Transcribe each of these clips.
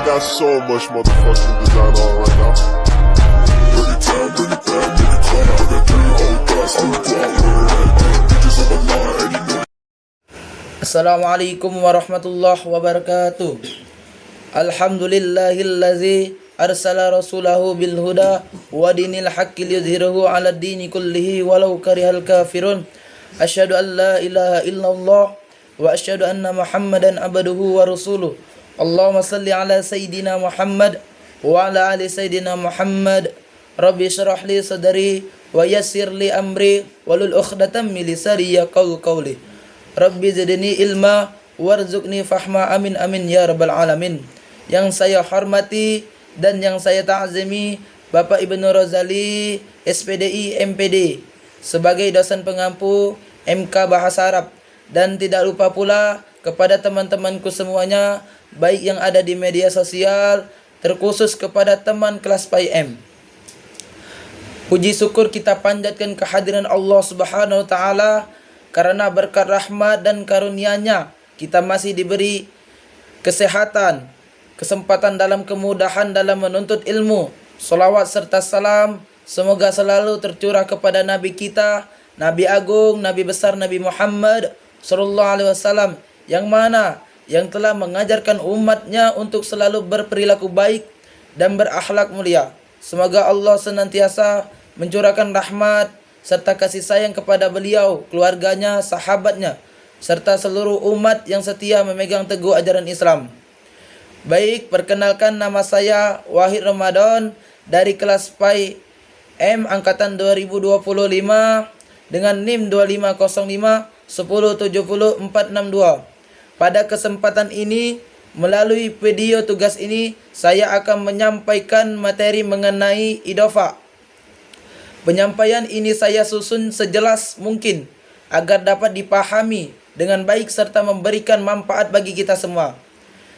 got so much motherfucking design on right now. Bring it down, bring it down, bring it down. I got 3 whole thoughts on the block. Bitches on my line, and you know. Assalamualaikum warahmatullahi wabarakatuh. Alhamdulillahillazi arsala rasulahu bil huda wa dinil haqqi liyudhhirahu 'ala dini kullihi walau karihal kafirun. Asyhadu an la ilaha illallah wa asyhadu anna Muhammadan abduhu wa rasuluh. Allahumma salli ala sayyidina Muhammad wa ala ali sayyidina Muhammad. Rabbi shrah li sadri wa yassir li amri walul 'uqdatam min lisani yaqulu qawli. Rabbi zidni ilma warzuqni fahma, amin amin ya rabbal alamin. Yang saya hormati dan yang saya ta'zimi Bapak Ibnu Rozali, SPDI MPD, sebagai dosen pengampu MK Bahasa Arab, dan tidak lupa pula kepada teman-temanku semuanya, baik yang ada di media sosial, terkhusus kepada teman kelas PAIM. Puji syukur kita panjatkan kehadiran Allah Subhanahu wa taala, karena berkat rahmat dan karunia-Nya kita masih diberi kesehatan, kesempatan dalam kemudahan dalam menuntut ilmu. Salawat serta salam semoga selalu tercurah kepada Nabi kita, Nabi Agung, Nabi besar Nabi Muhammad sallallahu alaihi wasallam, yang telah mengajarkan umatnya untuk selalu berperilaku baik dan berakhlak mulia. Semoga Allah senantiasa mencurahkan rahmat serta kasih sayang kepada beliau, keluarganya, sahabatnya, serta seluruh umat yang setia memegang teguh ajaran Islam. Baik, perkenalkan, nama saya Wahid Ramadan dari kelas PAIM angkatan 2025 dengan NIM 2505 1070462. Pada kesempatan ini, melalui video tugas ini, saya akan menyampaikan materi mengenai idhofah. Penyampaian ini saya susun sejelas mungkin agar dapat dipahami dengan baik serta memberikan manfaat bagi kita semua.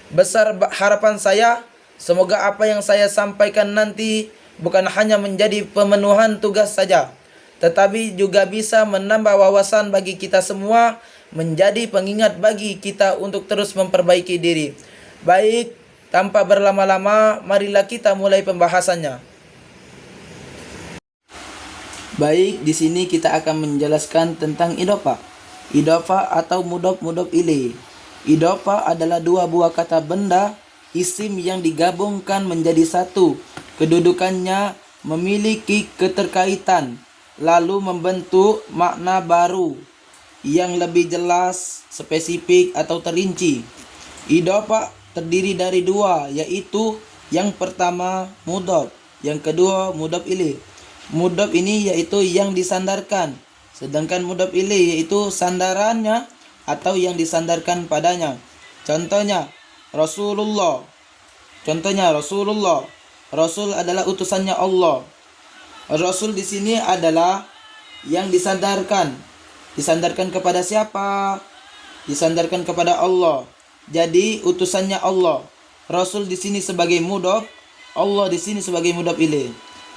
Besar harapan saya, semoga apa yang saya sampaikan nanti bukan hanya menjadi pemenuhan tugas saja, tetapi juga bisa menambah wawasan bagi kita semua, menjadi pengingat bagi kita untuk terus memperbaiki diri. Baik, tanpa berlama-lama, marilah kita mulai pembahasannya. Baik, di sini kita akan menjelaskan tentang idhofah. Idhofah atau mudhof ilaih. Idhofah adalah dua buah kata benda isim yang digabungkan menjadi satu. Kedudukannya memiliki keterkaitan, lalu membentuk makna baru yang lebih jelas, spesifik atau terinci. Idhofah terdiri dari dua, yaitu yang pertama mudhof, yang kedua mudhof ilaih. Mudhof ini yaitu yang disandarkan, sedangkan mudhof ilaih yaitu sandarannya atau yang disandarkan padanya. Contohnya Rasulullah. Rasul adalah utusannya Allah. Rasul di sini adalah yang disandarkan. Disandarkan kepada siapa? Disandarkan kepada Allah. Jadi utusannya Allah. Rasul di sini sebagai mudhof, Allah di sini sebagai mudhof ilaih.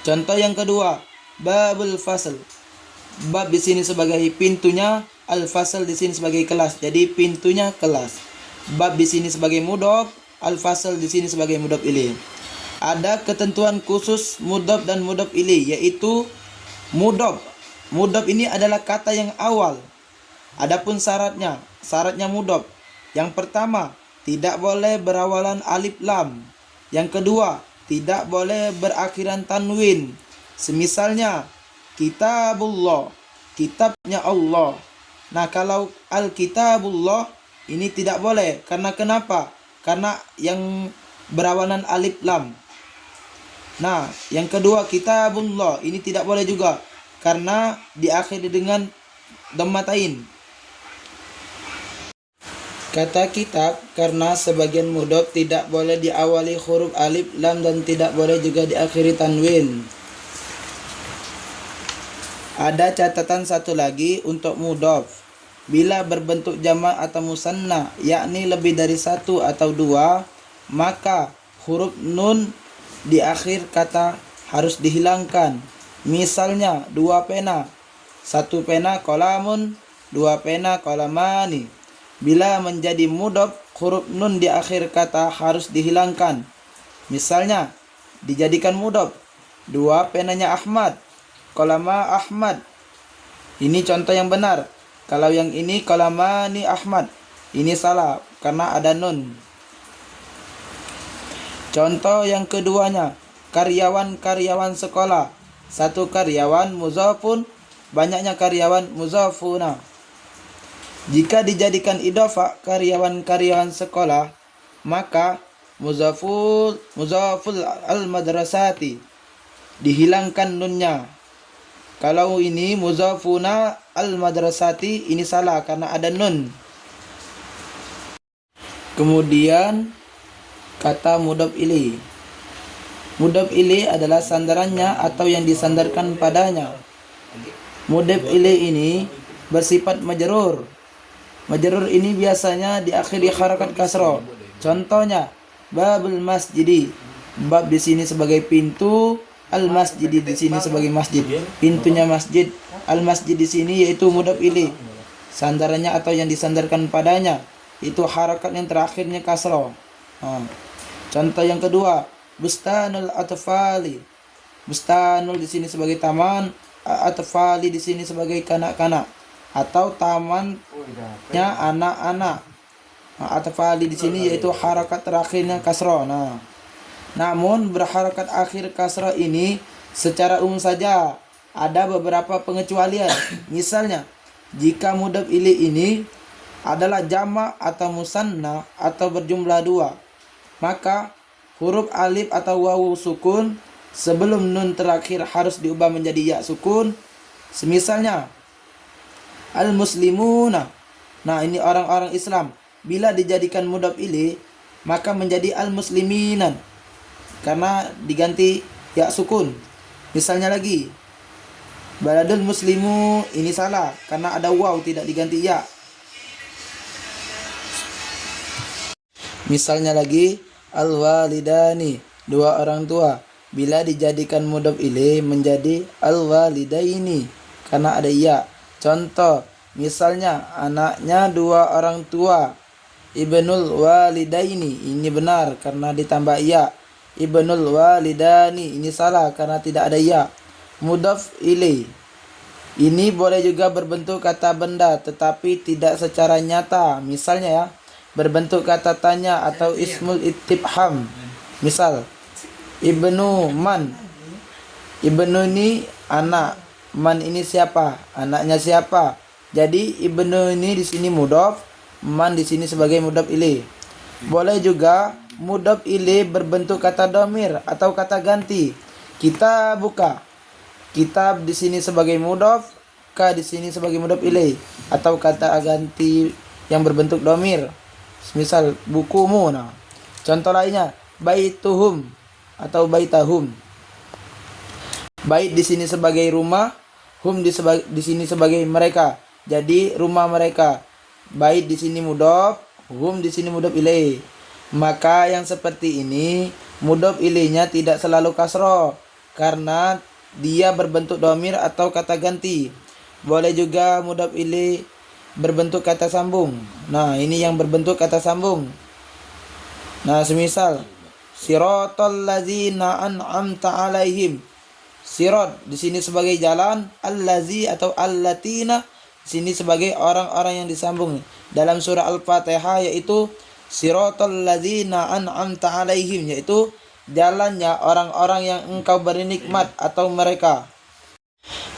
Contoh yang kedua, babul fasl. Bab di sini sebagai pintunya, al-fasl di sini sebagai kelas. Jadi pintunya kelas. Bab di sini sebagai mudhof, al-fasl di sini sebagai mudhof ilaih. Ada ketentuan khusus mudhof dan mudhof ilaih, yaitu mudhof. Mudhof ini adalah kata yang awal. Adapun syaratnya mudhof. Yang pertama, tidak boleh berawalan alif lam. Yang kedua, tidak boleh berakhiran tanwin. Semisalnya kitabullah, kitabnya Allah. Nah, kalau al-kitabullah ini tidak boleh. Karena kenapa? Karena yang berawalan alif lam. Nah, yang kedua kitabullah ini tidak boleh juga karena diakhiri dengan dhammatain. Kata kitab karena sebagian mudhof tidak boleh diawali huruf alif lam dan tidak boleh juga diakhiri tanwin. Ada catatan satu lagi untuk mudhof. Bila berbentuk jamak atau musanna, yakni lebih dari satu atau dua, maka huruf nun di akhir kata harus dihilangkan. Misalnya 2 pena, 1 pena qalamun, 2 pena qalamani. Bila menjadi mudhof, huruf nun di akhir kata harus dihilangkan. Misalnya, dijadikan mudhof. 2 penanya Ahmad, qalama Ahmad. Ini contoh yang benar. Kalau yang ini qalamani Ahmad, ini salah karena ada nun. Contoh yang keduanya, karyawan-karyawan sekolah. 1 karyawan mudhofun, banyaknya karyawan mudhofuna. Jika dijadikan idhofah karyawan-karyawan sekolah, maka mudhaful al-madrasati, dihilangkan nunnya. Kalau ini mudhafuna al-madrasati, ini salah karena ada nun. Kemudian kata mudhaf ilaih. Mudhaf ilaih adalah sandarannya atau yang disandarkan padanya. Mudhaf ilaih ini bersifat majrur. Majrur ini biasanya diakhiri harakat kasrah. Contohnya, babul masjidi. Bab di sini sebagai pintu, al-masjidi di sini sebagai masjid. Pintunya masjid, al-masjid di sini yaitu mudhaf ilaih. Sandarannya atau yang disandarkan padanya itu harakat yang terakhirnya kasrah. Contoh yang kedua, bustanul atfali. Bustanul di sini sebagai taman, atfali di sini sebagai kanak-kanak atau tamannya anak-anak. Atfali di sini yaitu harakat terakhirnya kasrah. Namun berharakat akhir kasrah ini secara umum saja, ada beberapa pengecualian. Misalnya, jika mudhaf ilaih ini adalah jamak atau musanna atau berjumlah 2, maka huruf alif atau wawu sukun sebelum nun terakhir harus diubah menjadi ya sukun. Semisalnya al-muslimuna. Nah, ini orang-orang Islam. Bila dijadikan mudhaf ilaih, maka menjadi al-musliminan karena diganti ya sukun. Misalnya lagi, baladul muslimu, ini salah karena ada waw tidak diganti ya. Misalnya lagi, al-walidani, 2 orang tua. Bila dijadikan mudhaf ilaih menjadi al-walidaini karena ada ya. Contoh, misalnya anaknya 2 orang tua. Ibnul walidaini, ini benar karena ditambah ya. Ibnul walidani, ini salah karena tidak ada ya. Mudhaf ilaih ini boleh juga berbentuk kata benda tetapi tidak secara nyata. Misalnya ya, berbentuk kata tanya atau ismul istifham. Misal, ibnu man. Ibnu ini anak, man ini siapa? Anaknya siapa? Jadi ibnu ini di sini mudhaf, man di sini sebagai mudhaf ilaih. Boleh juga mudhaf ilaih berbentuk kata dhamir atau kata ganti. Kita buka. Kitab di sini sebagai mudhaf, ka di sini sebagai mudhaf ilaih atau kata ganti yang berbentuk dhamir. Misal bukumu. Contoh lainnya, baituhum atau baitahum. Bait di sini sebagai rumah, hum di sini sebagai mereka. Jadi rumah mereka. Bait di sini mudhaf, hum di sini mudhaf ilaih. Maka yang seperti ini mudhaf ilaihnya tidak selalu kasroh karena dia berbentuk dhamir atau kata ganti. Boleh juga mudhaf ilaih berbentuk kata sambung. Nah, ini yang berbentuk kata sambung. Nah, semisal siratal ladzina an'amta alaihim. Sirat di sini sebagai jalan, allazi atau allatina di sini sebagai orang-orang yang disambung. Dalam surah Al-Fatihah yaitu siratal ladzina an'amta alaihim, yaitu jalannya orang-orang yang engkau beri nikmat atau mereka.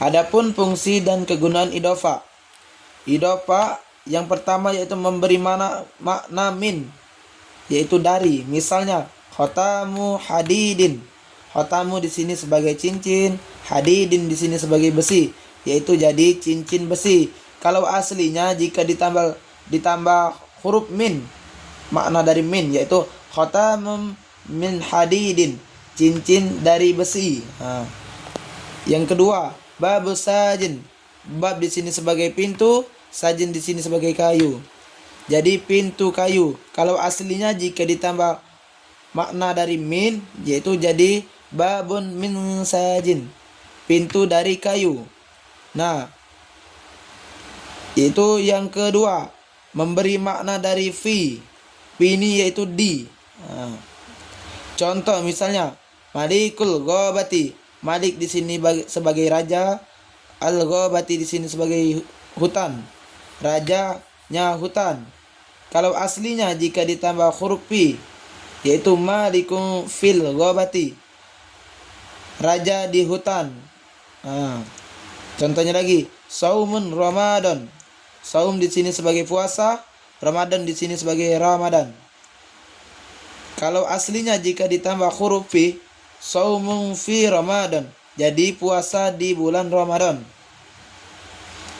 Adapun fungsi dan kegunaan idhofah. Idhofah yang pertama yaitu memberi makna min, yaitu dari. Misalnya khotamu hadidin. Khotamu di sini sebagai cincin, hadidin di sini sebagai besi, yaitu jadi cincin besi. Kalau aslinya jika ditambah huruf min, makna dari min yaitu khotamum min hadidin, cincin dari besi. Yang kedua, babus sajin. Bab di sini sebagai pintu, sajin di sini sebagai kayu. Jadi pintu kayu. Kalau aslinya jika ditambah makna dari min yaitu jadi babun min sajin, pintu dari kayu. Nah, itu yang kedua, memberi makna dari fi. Fi ini yaitu di. Contoh misalnya Malikul Ghabati. Malik di sini sebagai raja, Al-Ghabati di sini sebagai hutan. Rajanya hutan. Kalau aslinya jika ditambah huruf fi yaitu Malikun fil Ghabati. Raja di hutan. Contohnya lagi, Saumun Ramadan. Saum di sini sebagai puasa, Ramadan di sini sebagai Ramadan. Kalau aslinya jika ditambah huruf fi, Saumun fi Ramadan. Jadi puasa di bulan Ramadan.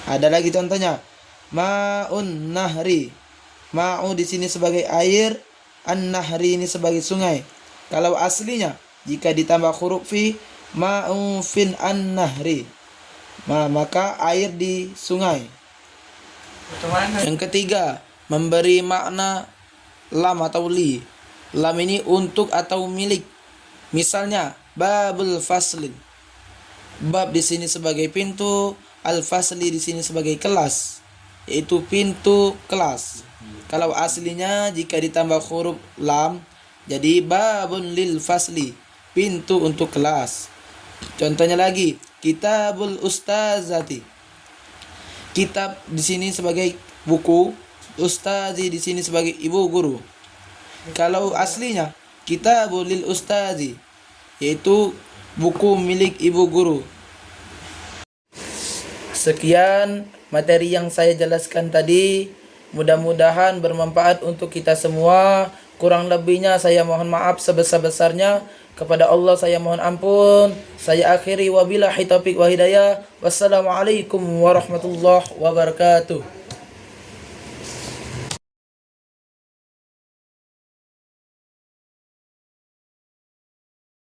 Ada lagi contohnya, Ma'un Nahri. Ma'u di sini sebagai air, An-Nahri ini sebagai sungai. Kalau aslinya jika ditambah huruf fi, Ma'un fin An-Nahri. Maka air di sungai. Yang ketiga, memberi makna lam atau li. Lam ini untuk atau milik. Misalnya, babul faslin. Bab di sini sebagai pintu, al-fasli di sini sebagai kelas, yaitu pintu kelas. Kalau aslinya jika ditambah huruf lam, jadi babun lil fasli, pintu untuk kelas. Contohnya lagi, kitabul ustazati. Kitab di sini sebagai buku, ustazi di sini sebagai ibu guru. Kalau aslinya kitabul lil ustazi, yaitu buku milik ibu guru. Sekian materi yang saya jelaskan tadi. Mudah-mudahan bermanfaat untuk kita semua. Kurang lebihnya saya mohon maaf sebesar-besarnya. Kepada Allah saya mohon ampun. Saya akhiri wabillahi taufiq wa hidayah. Wassalamualaikum warahmatullahi wabarakatuh.